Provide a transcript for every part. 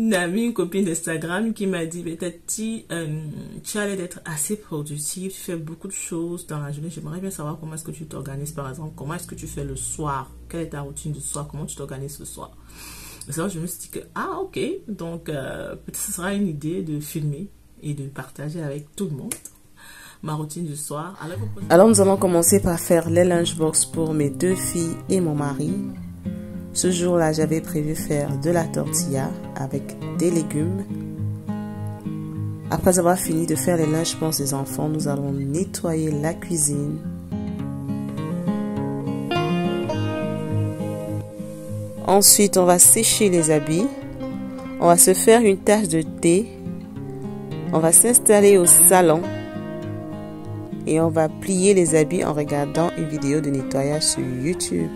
une amie, une copine d'Instagram qui m'a dit, peut-être tu as l'air d'être assez productive, tu fais beaucoup de choses dans la journée. J'aimerais bien savoir comment est-ce que tu t'organises, par exemple, comment est-ce que tu fais le soir, quelle est ta routine du soir, comment tu t'organises le soir. Et c'est là que je me suis dit que, ah ok, donc peut-être ce sera une idée de filmer et de partager avec tout le monde ma routine du soir. Alors nous allons commencer par faire les lunchbox pour mes 2 filles et mon mari. Ce jour-là, j'avais prévu faire de la tortilla avec des légumes. Après avoir fini de faire les lunchbox des enfants, nous allons nettoyer la cuisine. Ensuite, on va sécher les habits. On va se faire une tasse de thé. On va s'installer au salon. Et on va plier les habits en regardant une vidéo de nettoyage sur YouTube.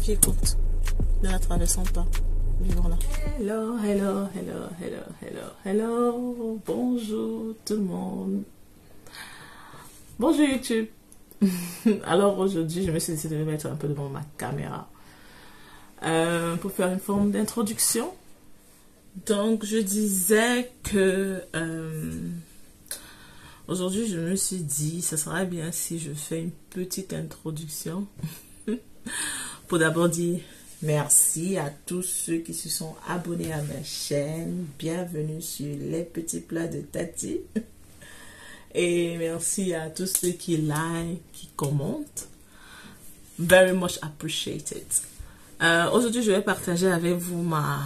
Écoute, ne la traversons pas. Vivons là. Hello, hello, hello, hello, hello, hello. Bonjour tout le monde. Bonjour YouTube. Alors aujourd'hui, je me suis décidé de me mettre un peu devant ma caméra pour faire une forme d'introduction. Donc je disais que aujourd'hui, je me suis dit, ça serait bien si je fais une petite introduction. Pour d'abord dire merci à tous ceux qui se sont abonnés à ma chaîne. Bienvenue sur les petits plats de Tati. Et merci à tous ceux qui like, qui commentent. Very much appreciated. Aujourd'hui, je vais partager avec vous ma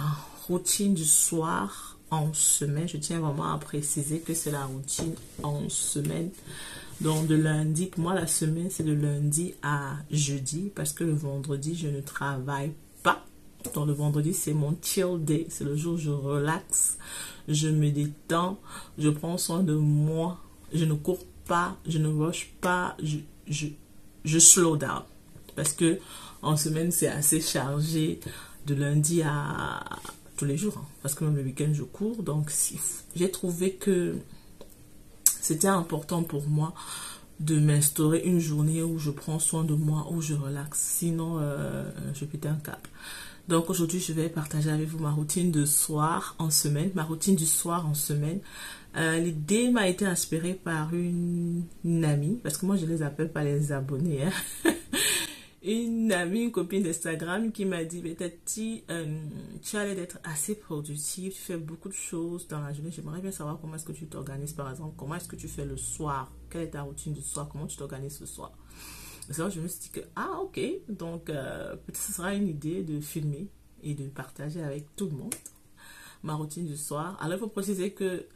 routine du soir en semaine. Je tiens vraiment à préciser que c'est la routine en semaine. Donc de lundi, pour moi la semaine c'est de lundi à jeudi parce que le vendredi je ne travaille pas. Donc le vendredi c'est mon chill day, c'est le jour où je relaxe, je me détends, je prends soin de moi, je ne cours pas, je ne rush pas, je slow down. Parce que en semaine c'est assez chargé de lundi à tous les jours. Parce que même le week-end je cours, donc j'ai trouvé que c'était important pour moi de m'instaurer une journée où je prends soin de moi, où je relaxe. Sinon, je pète un câble. Donc aujourd'hui, je vais partager avec vous ma routine de soir en semaine. Ma routine du soir en semaine. L'idée m'a été inspirée par une amie. Parce que moi, je les appelle pas les abonnés. Hein. Une amie, une copine d'Instagram qui m'a dit, peut-être tu as l'air d'être assez productive, tu fais beaucoup de choses dans la journée. J'aimerais bien savoir comment est-ce que tu t'organises, par exemple, comment est-ce que tu fais le soir, quelle est ta routine du soir, comment tu t'organises le soir. C'est là que je me suis dit que, ah ok, donc peut-être ce sera une idée de filmer et de partager avec tout le monde ma routine du soir. Alors il faut préciser que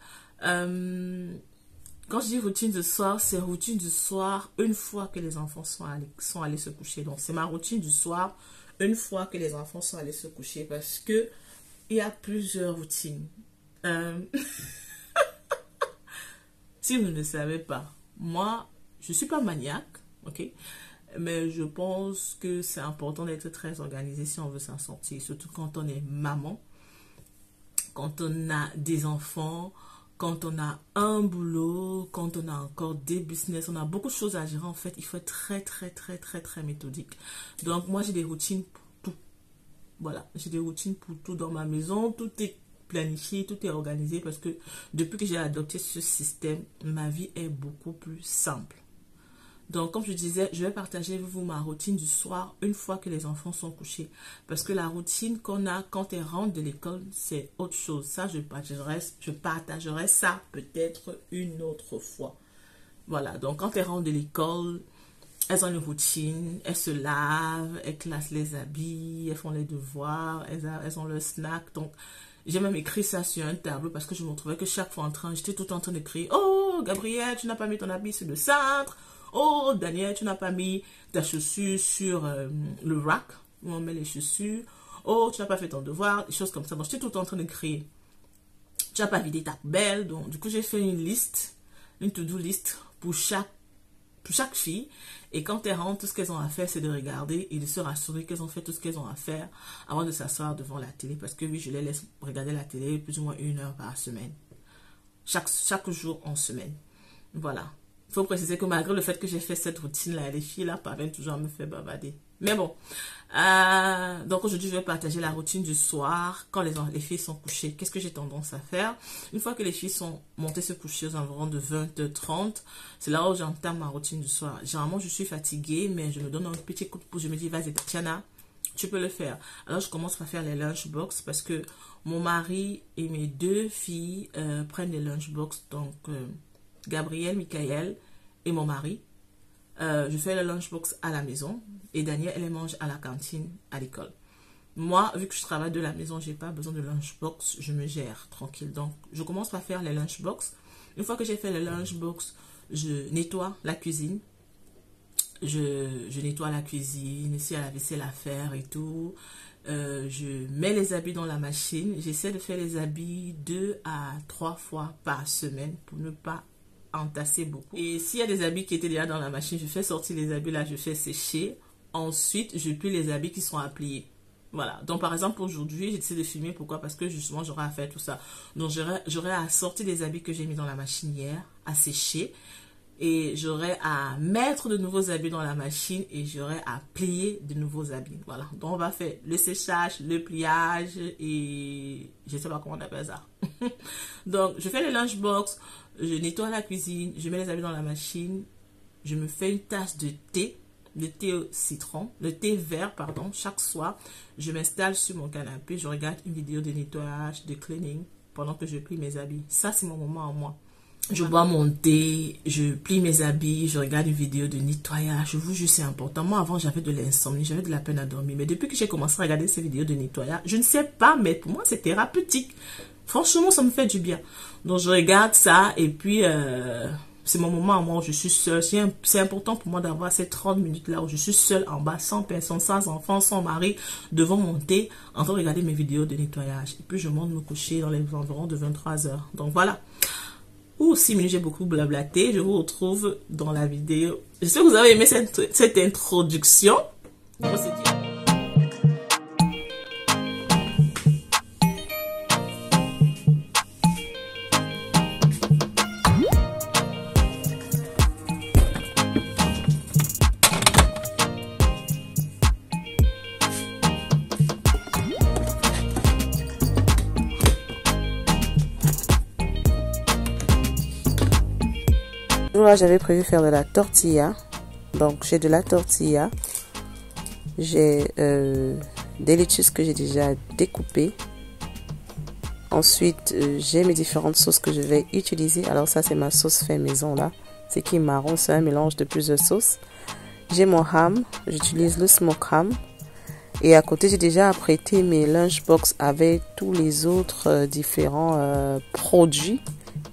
quand je dis routine du soir, c'est routine du soir une fois que les enfants sont allés se coucher. Donc, c'est ma routine du soir une fois que les enfants sont allés se coucher parce que il y a plusieurs routines. Si vous ne le savez pas, moi, je ne suis pas maniaque, ok? Mais je pense que c'est important d'être très organisé si on veut s'en sortir, surtout quand on est maman, quand on a des enfants, quand on a un boulot, quand on a encore des business, on a beaucoup de choses à gérer en fait. Il faut être très méthodique. Donc moi j'ai des routines pour tout. Voilà, j'ai des routines pour tout dans ma maison. Tout est planifié, tout est organisé parce que depuis que j'ai adopté ce système, ma vie est beaucoup plus simple. Donc, comme je disais, je vais partager avec vous ma routine du soir une fois que les enfants sont couchés. Parce que la routine qu'on a quand ils rentrent de l'école, c'est autre chose. Ça, je partagerai ça peut-être une autre fois. Voilà, donc quand ils rentrent de l'école, elles ont une routine, elles se lavent, elles classent les habits, elles font les devoirs, elles ont leur snack. Donc, j'ai même écrit ça sur un tableau parce que je me trouvais que chaque fois j'étais tout en train d'écrire « Oh, Gabriel, tu n'as pas mis ton habit sur le cintre. Oh, Daniel, tu n'as pas mis ta chaussure sur le rack où on met les chaussures. Oh, tu n'as pas fait ton devoir. » Des choses comme ça. Donc, j'étais tout en train d'écrire « Tu n'as pas vidé ta poubelle. » Donc, du coup, j'ai fait une liste, une to-do list pour chaque fille. Et quand elles rentrent, tout ce qu'elles ont à faire, c'est de regarder et de se rassurer qu'elles ont fait tout ce qu'elles ont à faire avant de s'asseoir devant la télé. Parce que oui, je les laisse regarder la télé plus ou moins 1 heure par semaine. Chaque jour en semaine. Voilà. Il faut préciser que malgré le fait que j'ai fait cette routine-là, les filles-là parviennent toujours à me faire bavarder. Mais bon. Donc aujourd'hui, je vais partager la routine du soir quand les filles sont couchées. Qu'est-ce que j'ai tendance à faire? Une fois que les filles sont montées se coucher aux environs de 20h30, c'est là où j'entame ma routine du soir. Généralement, je suis fatiguée, mais je me donne un petit coup de pouce. Je me dis, vas-y, Tatiana, tu peux le faire. Alors, je commence par faire les lunchbox parce que mon mari et mes 2 filles prennent les lunchbox. Donc, Gabriel, Michael et mon mari. Je fais le lunchbox à la maison et Daniel, elle les mange à la cantine à l'école. Moi, vu que je travaille de la maison, j'ai pas besoin de lunchbox, je me gère tranquille. Donc, je commence par faire les lunchbox. Une fois que j'ai fait les lunchbox, je nettoie la cuisine. Je nettoie la cuisine, s'il y a la vaisselle à faire et tout. Je mets les habits dans la machine. J'essaie de faire les habits 2 à 3 fois par semaine pour ne pas entasser beaucoup. Et s'il y a des habits qui étaient déjà dans la machine, je fais sortir les habits là, je fais sécher. Ensuite, je plie les habits qui sont à plier. Voilà. Donc, par exemple, aujourd'hui, j'ai décidé de filmer. Pourquoi? Parce que justement, j'aurai à faire tout ça. Donc, j'aurai à sortir les habits que j'ai mis dans la machine hier, à sécher. Et j'aurai à mettre de nouveaux habits dans la machine et j'aurai à plier de nouveaux habits. Voilà. Donc, on va faire le séchage, le pliage et je ne sais pas comment on appelle ça. Donc, je fais les lunchbox, je nettoie la cuisine, je mets les habits dans la machine, je me fais une tasse de thé, le thé au citron, le thé vert, pardon, chaque soir. Je m'installe sur mon canapé, je regarde une vidéo de nettoyage, de cleaning pendant que je plie mes habits. Ça, c'est mon moment à moi. Je bois mon thé, je plie mes habits, je regarde une vidéo de nettoyage. Je vous jure, c'est important. Moi, avant, j'avais de l'insomnie, j'avais de la peine à dormir. Mais depuis que j'ai commencé à regarder ces vidéos de nettoyage, je ne sais pas, mais pour moi, c'est thérapeutique. Franchement, ça me fait du bien. Donc, je regarde ça et puis, c'est mon moment à moi où je suis seule. C'est important pour moi d'avoir ces 30 minutes-là où je suis seule en bas, sans personne, sans enfant, sans mari, devant mon thé, en train de regarder mes vidéos de nettoyage. Et puis, je monte me coucher dans les environs de 23 h. Donc, voilà. Ou 6 minutes, j'ai beaucoup blablaté. Je vous retrouve dans la vidéo. J'espère que vous avez aimé cette introduction. On se dit. Là, j'avais prévu faire de la tortilla. Donc, j'ai de la tortilla. J'ai des lettuces que j'ai déjà découpées. Ensuite, j'ai mes différentes sauces que je vais utiliser. Alors, ça, c'est ma sauce fait maison, là. C'est qui est marron, c'est un mélange de plusieurs sauces. J'ai mon ham. J'utilise le smoke ham. Et à côté, j'ai déjà apprêté mes lunchbox avec tous les autres différents produits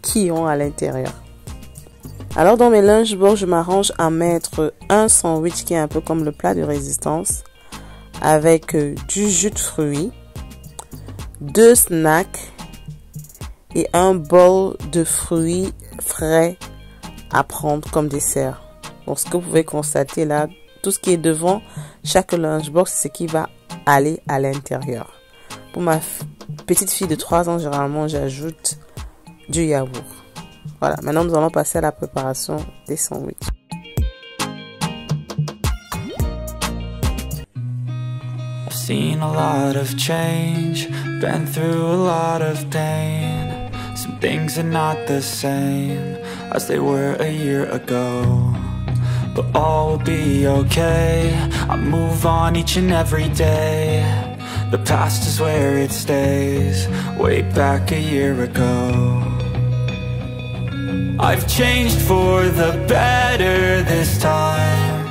qui ont à l'intérieur. Alors dans mes lunchbox, je m'arrange à mettre un sandwich qui est un peu comme le plat de résistance avec du jus de fruits, 2 snacks et un bol de fruits frais à prendre comme dessert. Donc ce que vous pouvez constater là, tout ce qui est devant chaque lunchbox, c'est ce qui va aller à l'intérieur. Pour ma petite fille de 3 ans, généralement j'ajoute du yaourt. Voilà, maintenant nous allons passer à la préparation des sandwichs. I've seen a lot of change, been through a lot of pain. Some things are not the same as they were a year ago. But all will be okay, I move on each and every day. The past is where it stays, way back a year ago. I've changed for the better this time.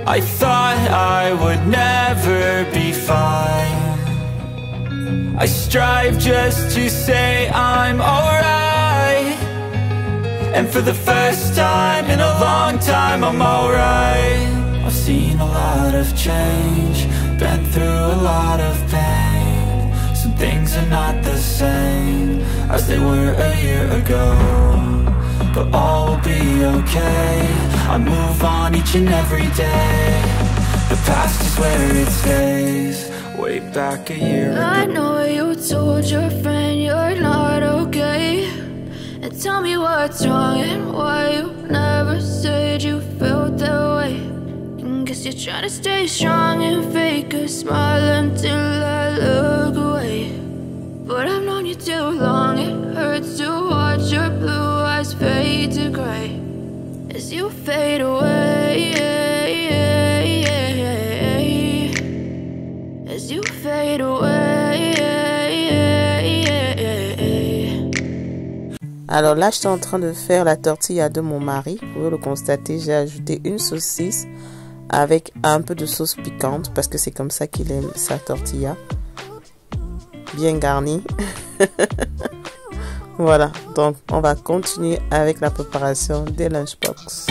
I thought I would never be fine. I strive just to say I'm alright, and for the first time in a long time I'm alright. I've seen a lot of change, been through a lot of pain. Some things are not the same as they were a year ago, but all will be okay. I move on each and every day. The past is where it stays. Way back a year ago. I know you told your friend you're not okay, and tell me what's wrong and why you never said you felt that way. And guess you're trying to stay strong and fake a smile until I look away. But I've known you too long, it hurts to watch your blue eyes fade to gray as you fade away, as you fade away. Alors là, je suis en train de faire la tortilla de mon mari. Vous pouvez le constater, j'ai ajouté une saucisse avec un peu de sauce piquante parce que c'est comme ça qu'il aime sa tortilla. Bien garnie. Voilà, donc on va continuer avec la préparation des lunchbox.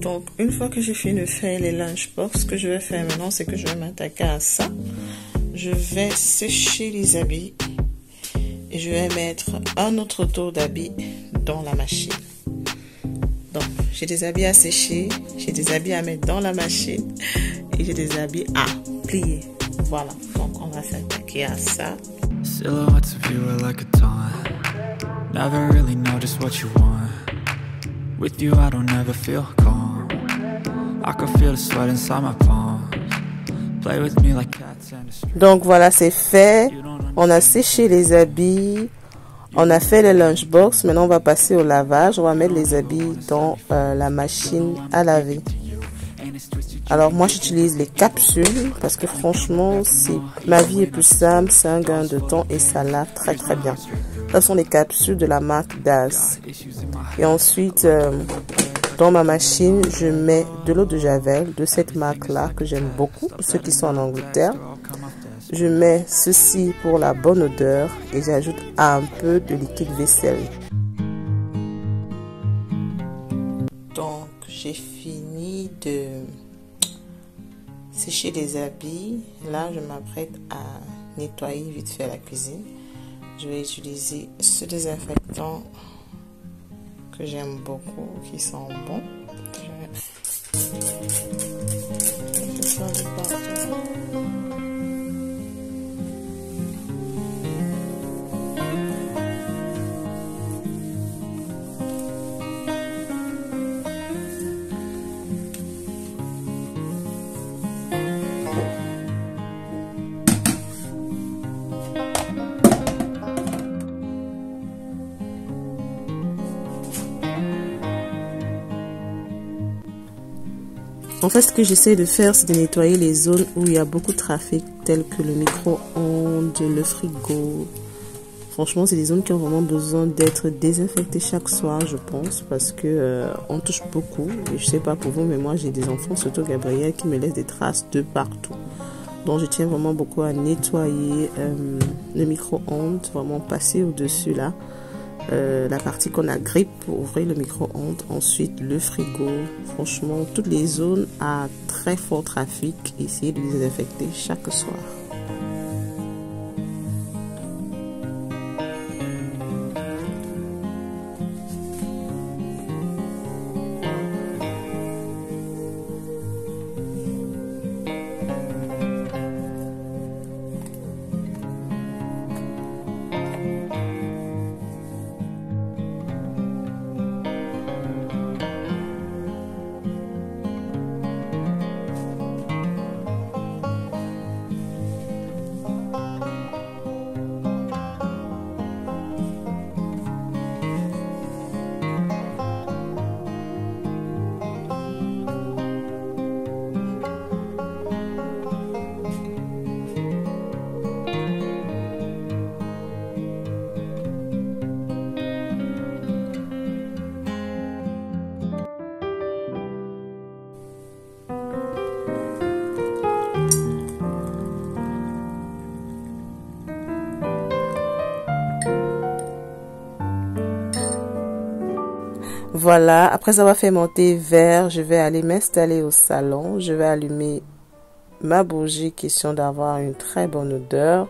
Donc, une fois que j'ai fini de faire les lunchbox, ce que je vais faire maintenant, c'est que je vais m'attaquer à ça. Je vais sécher les habits et je vais mettre un autre tour d'habits dans la machine. Donc, j'ai des habits à sécher, j'ai des habits à mettre dans la machine et j'ai des habits à plier. Voilà, donc on va s'attaquer à ça. Silhouettes of you are like a taunt. Never really know just what you want. With you I don't ever feel calm. I can feel the sweat inside my palms. Play with me like cats in the street. Donc voilà, c'est fait. On a séché les habits. On a fait les lunchbox. Maintenant on va passer au lavage. On va mettre les habits dans la machine à laver. Alors moi j'utilise les capsules parce que franchement ma vie est plus simple, c'est un gain de temps et ça lave très très bien. Ce sont les capsules de la marque Daz. Et ensuite dans ma machine je mets de l'eau de Javel de cette marque là que j'aime beaucoup pour ceux qui sont en Angleterre. Je mets ceci pour la bonne odeur et j'ajoute un peu de liquide vaisselle. Donc j'ai fini de sécher les habits. Là je m'apprête à nettoyer vite fait la cuisine. Je vais utiliser ce désinfectant que j'aime beaucoup, qui sent bon. Je fais ça de partout. En fait, ce que j'essaie de faire, c'est de nettoyer les zones où il y a beaucoup de trafic, telles que le micro-ondes, le frigo. Franchement, c'est des zones qui ont vraiment besoin d'être désinfectées chaque soir, je pense, parce que on touche beaucoup. Et je sais pas pour vous, mais moi, j'ai des enfants, surtout Gabriel, qui me laissent des traces de partout. Donc, je tiens vraiment beaucoup à nettoyer le micro-ondes, vraiment passer au-dessus là. La partie qu'on agrippe pour ouvrir le micro-ondes, ensuite le frigo, franchement toutes les zones à très fort trafic, essayer de les désinfecter chaque soir. Voilà, après avoir fait mon thé vert, je vais aller m'installer au salon. Je vais allumer ma bougie, question d'avoir une très bonne odeur.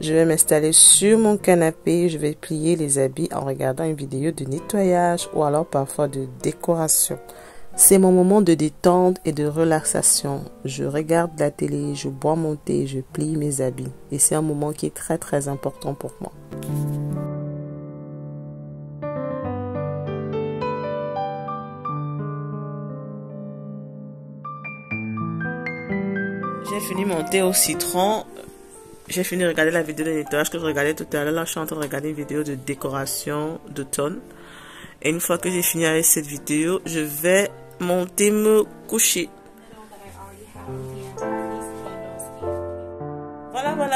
Je vais m'installer sur mon canapé. Je vais plier les habits en regardant une vidéo de nettoyage ou alors parfois de décoration. C'est mon moment de détente et de relaxation. Je regarde la télé, je bois mon thé, je plie mes habits. Et c'est un moment qui est très très important pour moi. J'ai fini mon thé au citron. J'ai fini de regarder la vidéo de nettoyage que je regardais tout à l'heure. Là, je suis en train de regarder une vidéo de décoration d'automne. Et une fois que j'ai fini avec cette vidéo, je vais monter me coucher.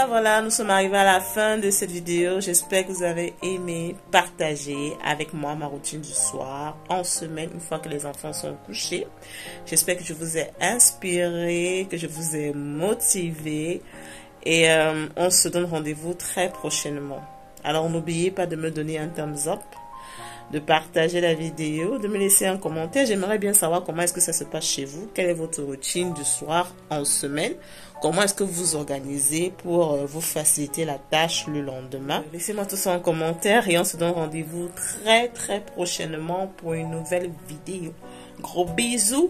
Voilà, nous sommes arrivés à la fin de cette vidéo. J'espère que vous avez aimé partager avec moi ma routine du soir en semaine une fois que les enfants sont couchés. J'espère que je vous ai inspiré, que je vous ai motivé et on se donne rendez-vous très prochainement. Alors n'oubliez pas de me donner un thumbs up, de partager la vidéo, de me laisser un commentaire. J'aimerais bien savoir comment est-ce que ça se passe chez vous. Quelle est votre routine du soir en semaine? Comment est-ce que vous vous organisez pour vous faciliter la tâche le lendemain? Laissez-moi tout ça en commentaire et on se donne rendez-vous très très prochainement pour une nouvelle vidéo. Gros bisous!